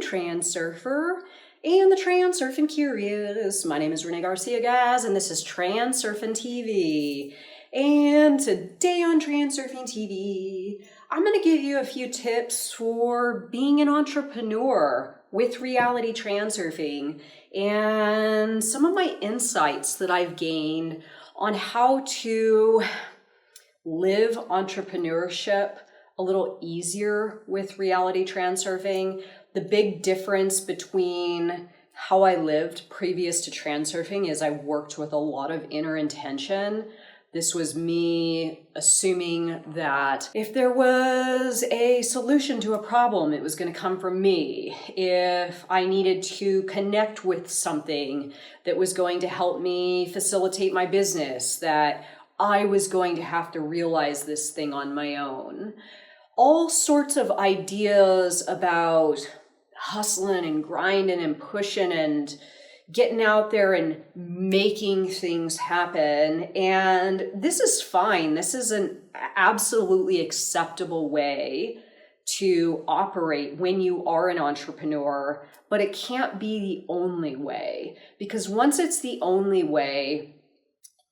Transurfer and the Transurfing Curious. My name is Renee Garcia, guys, and this is TransurfingTV. And today on TransurfingTV, I'm going to give you a few tips for being an entrepreneur with Reality Transurfing and some of my insights that I've gained on how to live entrepreneurship a little easier with Reality Transurfing. The big difference between how I lived previous to transurfing is I worked with a lot of inner intention. This was me assuming that if there was a solution to a problem, it was going to come from me. If I needed to connect with something that was going to help me facilitate my business, that I was going to have to realize this thing on my own. All sorts of ideas about hustling and grinding and pushing and getting out there and making things happen. And this is fine. This is an absolutely acceptable way to operate when you are an entrepreneur, but it can't be the only way, because once it's the only way,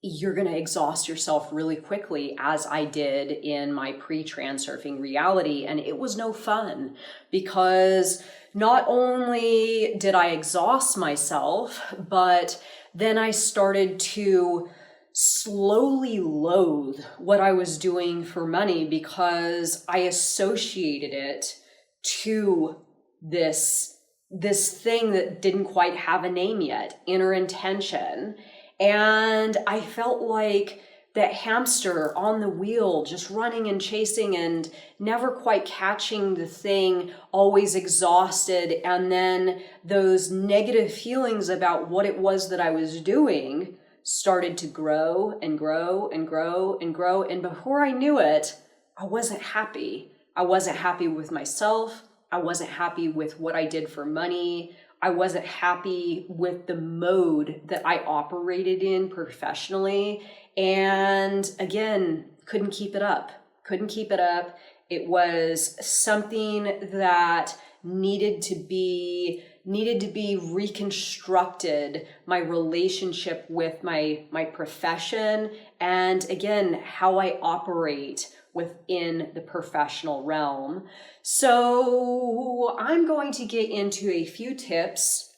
you're going to exhaust yourself really quickly, as I did in my pre-transurfing reality. And it was no fun, because not only did I exhaust myself, but then I started to slowly loathe what I was doing for money, because I associated it to this thing that didn't quite have a name yet, inner intention. And I felt like that hamster on the wheel, just running and chasing and never quite catching the thing, always exhausted. And then those negative feelings about what it was that I was doing started to grow and grow and grow and grow. And before I knew it, I wasn't happy. I wasn't happy with myself. I wasn't happy with what I did for money. I wasn't happy with the mode that I operated in professionally. And again, couldn't keep it up. It was something that needed to be reconstructed, my relationship with my profession, and again, how I operate within the professional realm. So I'm going to get into a few tips.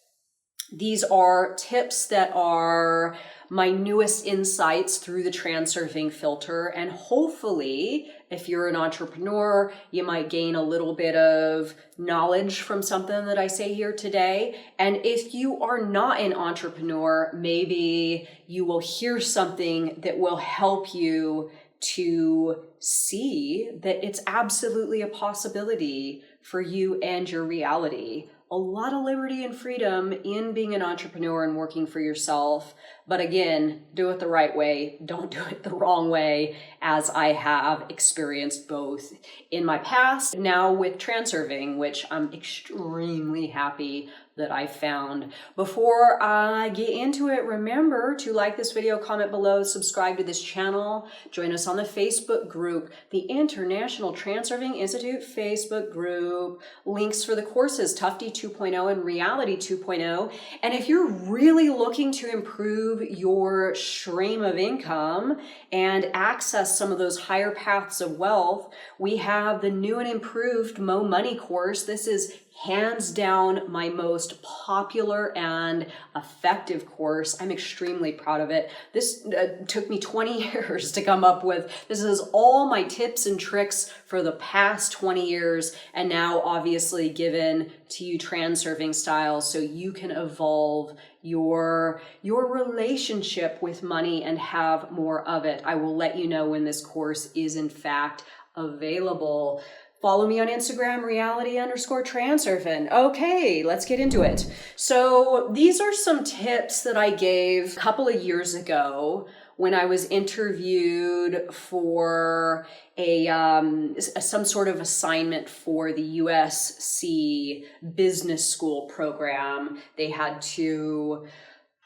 These are tips that are my newest insights through the transurfing filter. And hopefully, if you're an entrepreneur, you might gain a little bit of knowledge from something that I say here today. And if you are not an entrepreneur, maybe you will hear something that will help you to see that it's absolutely a possibility for you and your reality. A lot of liberty and freedom in being an entrepreneur and working for yourself. But again, do it the right way. Don't do it the wrong way, as I have experienced both in my past, now with transurfing, which I'm extremely happy that I found. Before I get into it, remember to like this video, comment below, subscribe to this channel, join us on the Facebook group, the International Transurfing Institute Facebook group, links for the courses Tufty 2.0 and Reality 2.0. And if you're really looking to improve your stream of income and access some of those higher paths of wealth, we have the new and improved Mo Money course. This is hands down my most popular and effective course. I'm extremely proud of it. This took me 20 years to come up with. This is all my tips and tricks for the past 20 years, and now obviously given to you transurfing style, so you can evolve your relationship with money and have more of it. I will let you know when this course is in fact available. Follow me on Instagram, reality_transurfing. Okay, let's get into it. So these are some tips that I gave a couple of years ago when I was interviewed for some sort of assignment for the USC business school program. They had to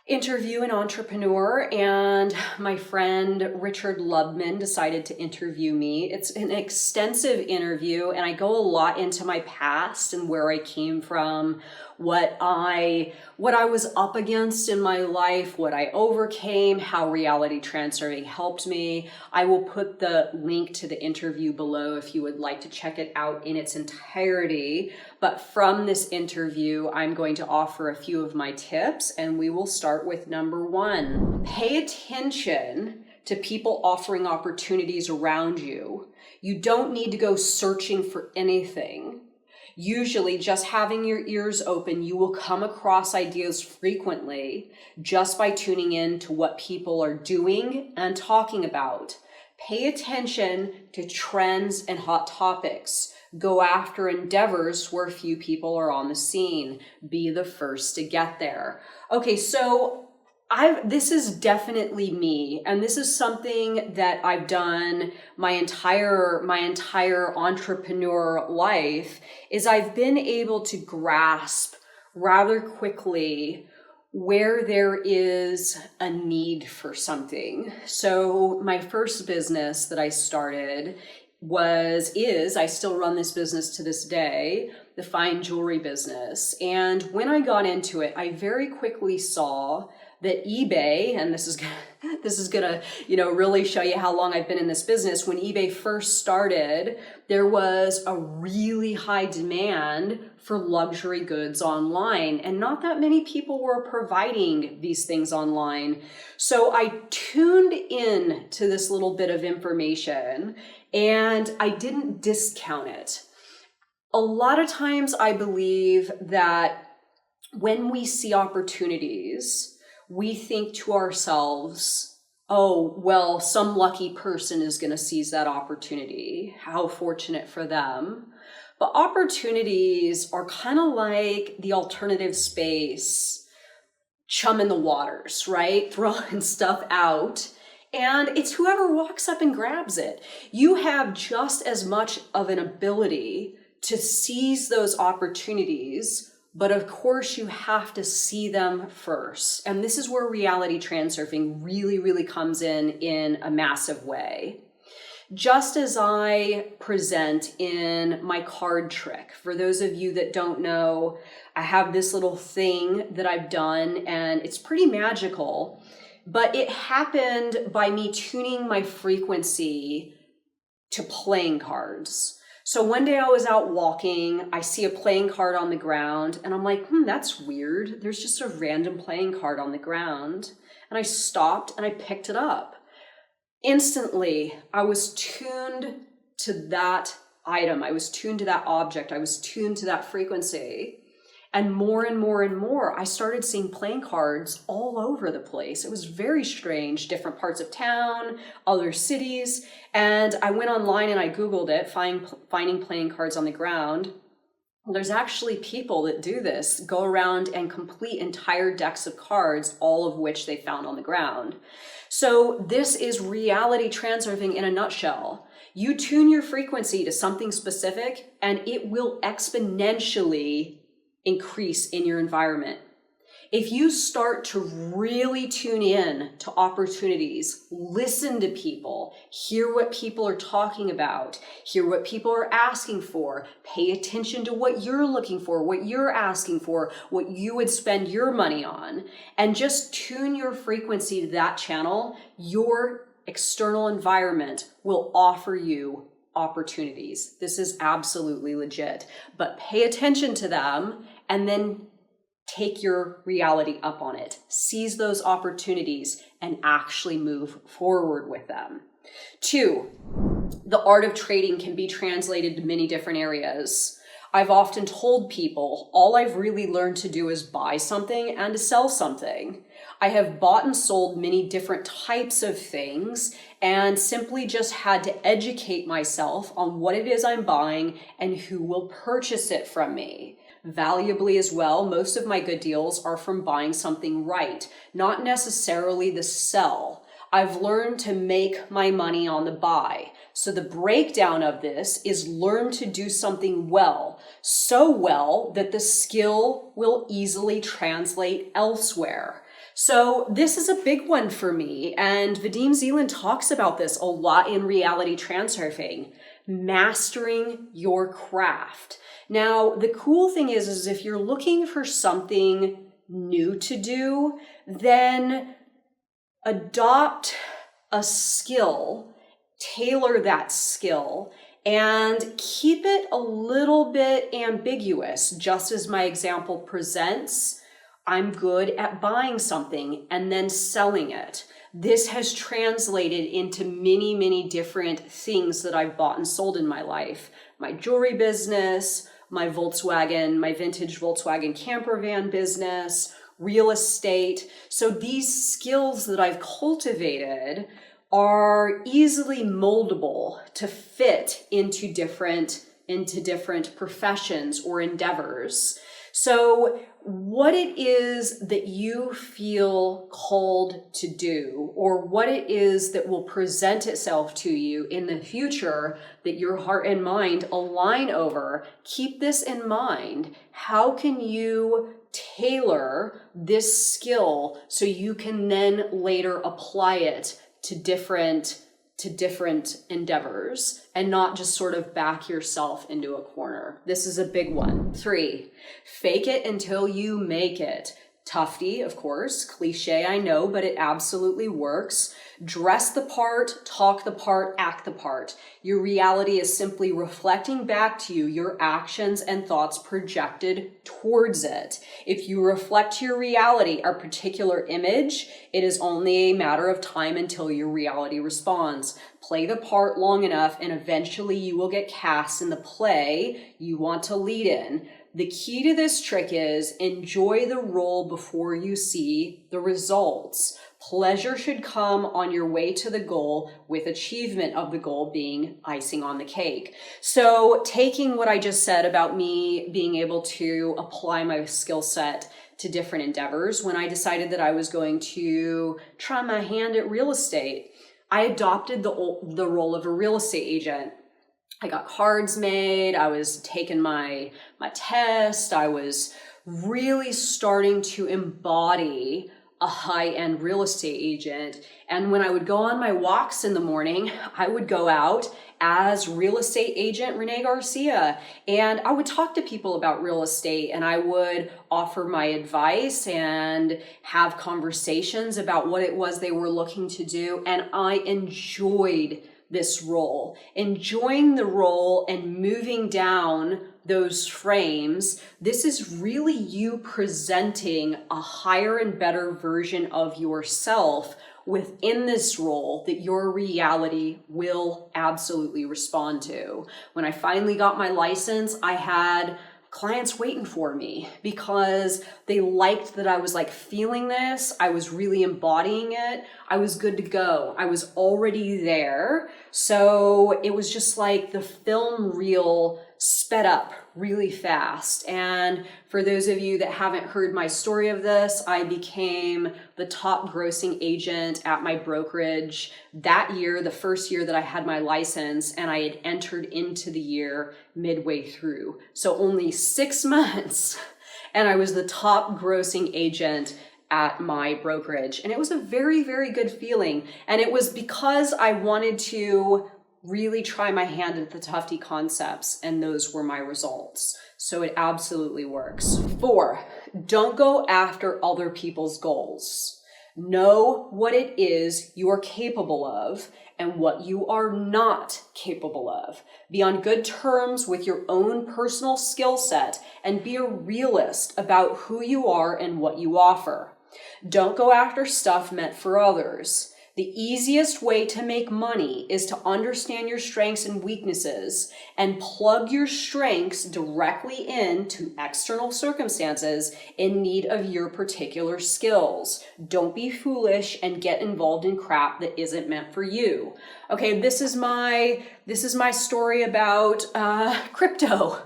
interview an entrepreneur, and my friend Richard Lubman decided to interview me. It's an extensive interview, and I go a lot into my past and where I came from, what I was up against in my life, what I overcame, how reality transurfing helped me. I will put the link to the interview below if you would like to check it out in its entirety. But from this interview, I'm going to offer a few of my tips, and we will start with number 1. Pay attention to people offering opportunities around you. You don't need to go searching for anything. Usually, just having your ears open, you will come across ideas frequently just by tuning in to what people are doing and talking about. Pay attention to trends and hot topics. Go after endeavors where few people are on the scene. Be the first to get there. Okay, so this is definitely me, and this is something that I've done my entire entrepreneur life, is I've been able to grasp rather quickly where there is a need for something. So my first business that I started I still run this business to this day, the fine jewelry business. And when I got into it, I very quickly saw that eBay, and this is gonna, really show you how long I've been in this business. When eBay first started, there was a really high demand for luxury goods online, and not that many people were providing these things online. So I tuned in to this little bit of information, and I didn't discount it. A lot of times I believe that when we see opportunities, we think to ourselves, oh, well, some lucky person is going to seize that opportunity. How fortunate for them. But opportunities are kind of like the alternative space, chum in the waters, right? Throwing stuff out. And it's whoever walks up and grabs it. You have just as much of an ability to seize those opportunities, but of course you have to see them first. And this is where reality transurfing really, really comes in a massive way. Just as I present in my card trick, for those of you that don't know, I have this little thing that I've done, and it's pretty magical, but it happened by me tuning my frequency to playing cards. So one day I was out walking, I see a playing card on the ground, and I'm like, that's weird. There's just a random playing card on the ground. And I stopped and I picked it up. Instantly, I was tuned to that item. I was tuned to that object. I was tuned to that frequency. And more, I started seeing playing cards all over the place. It was very strange, different parts of town, other cities. And I went online and I Googled it, finding playing cards on the ground. Well, there's actually people that do this, go around and complete entire decks of cards, all of which they found on the ground. So this is reality transurfing in a nutshell. You tune your frequency to something specific, and it will exponentially increase in your environment. If you start to really tune in to opportunities, listen to people, hear what people are talking about, hear what people are asking for, pay attention to what you're looking for, what you're asking for, what you would spend your money on, and just tune your frequency to that channel, your external environment will offer you opportunities. This is absolutely legit, but pay attention to them and then take your reality up on it. Seize those opportunities and actually move forward with them. 2, the art of trading can be translated to many different areas. I've often told people all I've really learned to do is buy something and to sell something. I have bought and sold many different types of things and simply just had to educate myself on what it is I'm buying and who will purchase it from me. Valuably as well, most of my good deals are from buying something right, not necessarily the sell. I've learned to make my money on the buy. So the breakdown of this is learn to do something well, so well that the skill will easily translate elsewhere. So this is a big one for me, and Vadim Zeland talks about this a lot in Reality Transurfing, mastering your craft. Now, the cool thing is if you're looking for something new to do, then adopt a skill, tailor that skill, and keep it a little bit ambiguous, just as my example presents. I'm good at buying something and then selling it. This has translated into many, many different things that I've bought and sold in my life. My jewelry business, my vintage Volkswagen camper van business, real estate. So these skills that I've cultivated are easily moldable to fit into different professions or endeavors. So what it is that you feel called to do, or what it is that will present itself to you in the future that your heart and mind align over, keep this in mind. How can you tailor this skill so you can then later apply it to different endeavors and not just sort of back yourself into a corner? This is a big one. 3, fake it until you make it. Tufty, of course, cliche, I know, but it absolutely works. Dress the part, talk the part, act the part. Your reality is simply reflecting back to you your actions and thoughts projected towards it. If you reflect your reality a particular image, it is only a matter of time until your reality responds. Play the part long enough and eventually you will get cast in the play you want to lead in. The key to this trick is enjoy the role before you see the results. Pleasure should come on your way to the goal, with achievement of the goal being icing on the cake. So taking what I just said about me being able to apply my skill set to different endeavors, when I decided that I was going to try my hand at real estate, I adopted the role of a real estate agent. I got cards made, I was taking my test, I was really starting to embody a high-end real estate agent. And when I would go on my walks in the morning, I would go out as real estate agent Renee Garcia, and I would talk to people about real estate, and I would offer my advice and have conversations about what it was they were looking to do. And I enjoyed this role, enjoying the role and moving down those frames. This is really you presenting a higher and better version of yourself within this role that your reality will absolutely respond to. When I finally got my license, I had clients waiting for me because they liked that I was like feeling this. I was really embodying it. I was good to go. I was already there. So it was just like the film reel sped up really fast. And for those of you that haven't heard my story of this, I became the top grossing agent at my brokerage that year, the first year that I had my license, and I had entered into the year midway through. So only 6 months, and I was the top grossing agent at my brokerage. And it was a very, very good feeling. And it was because I wanted to really try my hand at the Tufty concepts, and those were my results. So it absolutely works. 4, don't go after other people's goals. Know what it is you are capable of and what you are not capable of. Be on good terms with your own personal skill set and be a realist about who you are and what you offer. Don't go after stuff meant for others. The easiest way to make money is to understand your strengths and weaknesses and plug your strengths directly into external circumstances in need of your particular skills. Don't be foolish and get involved in crap that isn't meant for you. Okay, this is my story about crypto.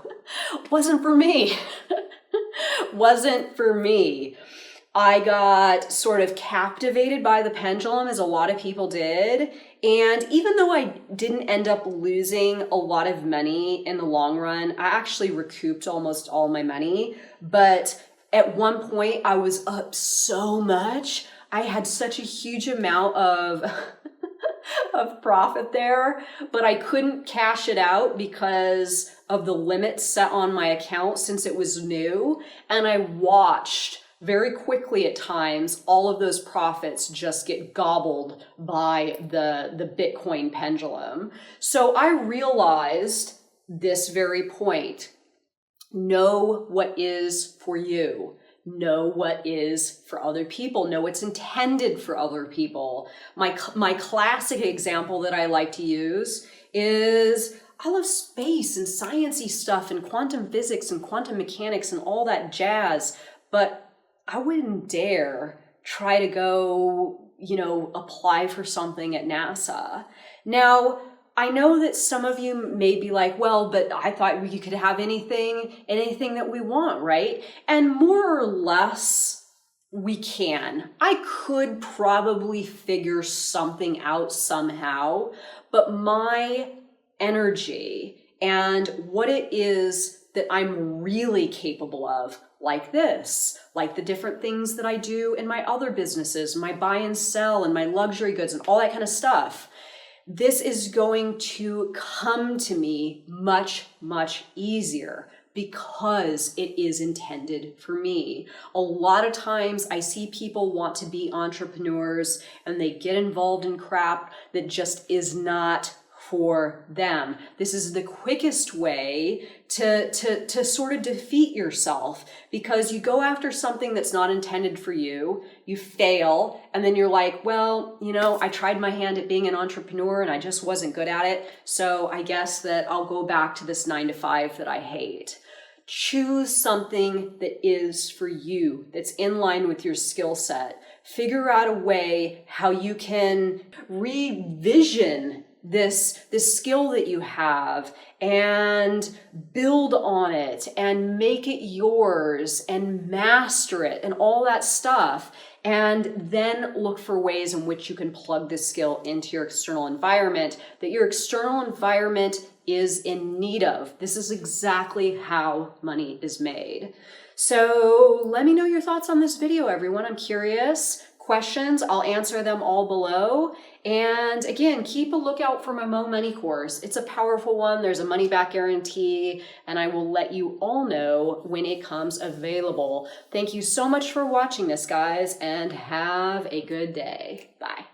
Wasn't for me. Wasn't for me. I got sort of captivated by the pendulum, as a lot of people did. And even though I didn't end up losing a lot of money in the long run, I actually recouped almost all my money. But At one point, I was up so much. I had such a huge amount of of profit there, but I couldn't cash it out because of the limits set on my account since it was new. And I watched very quickly at times all of those profits just get gobbled by the Bitcoin pendulum. So I realized this very point. Know what is for you. Know what is for other people. Know what's intended for other people. My classic example that I like to use is I love space and sciencey stuff and quantum physics and quantum mechanics and all that jazz, but I wouldn't dare try to go, apply for something at NASA. Now, I know that some of you may be like, well, but I thought you could have anything that we want, right? And more or less, we can. I could probably figure something out somehow, but my energy and what it is that I'm really capable of, like this, like the different things that I do in my other businesses, my buy and sell and my luxury goods and all that kind of stuff, this is going to come to me much, much easier because it is intended for me. A lot of times I see people want to be entrepreneurs and they get involved in crap that just is not for them. This is the quickest way to sort of defeat yourself, because you go after something that's not intended for you, you fail, and then you're like, well, I tried my hand at being an entrepreneur and I just wasn't good at it, so I guess that I'll go back to this 9-to-5 that I hate. Choose something that is for you, that's in line with your skill set. Figure out a way how you can revision this skill that you have and build on it and make it yours and master it and all that stuff. And then look for ways in which you can plug this skill into your external environment that your external environment is in need of. This is exactly how money is made. So let me know your thoughts on this video, everyone. I'm curious. Questions, I'll answer them all below. And again, keep a lookout for my Mo Money course. It's a powerful one. There's a money back guarantee, and I will let you all know when it comes available. Thank you so much for watching this, guys, and have a good day. Bye.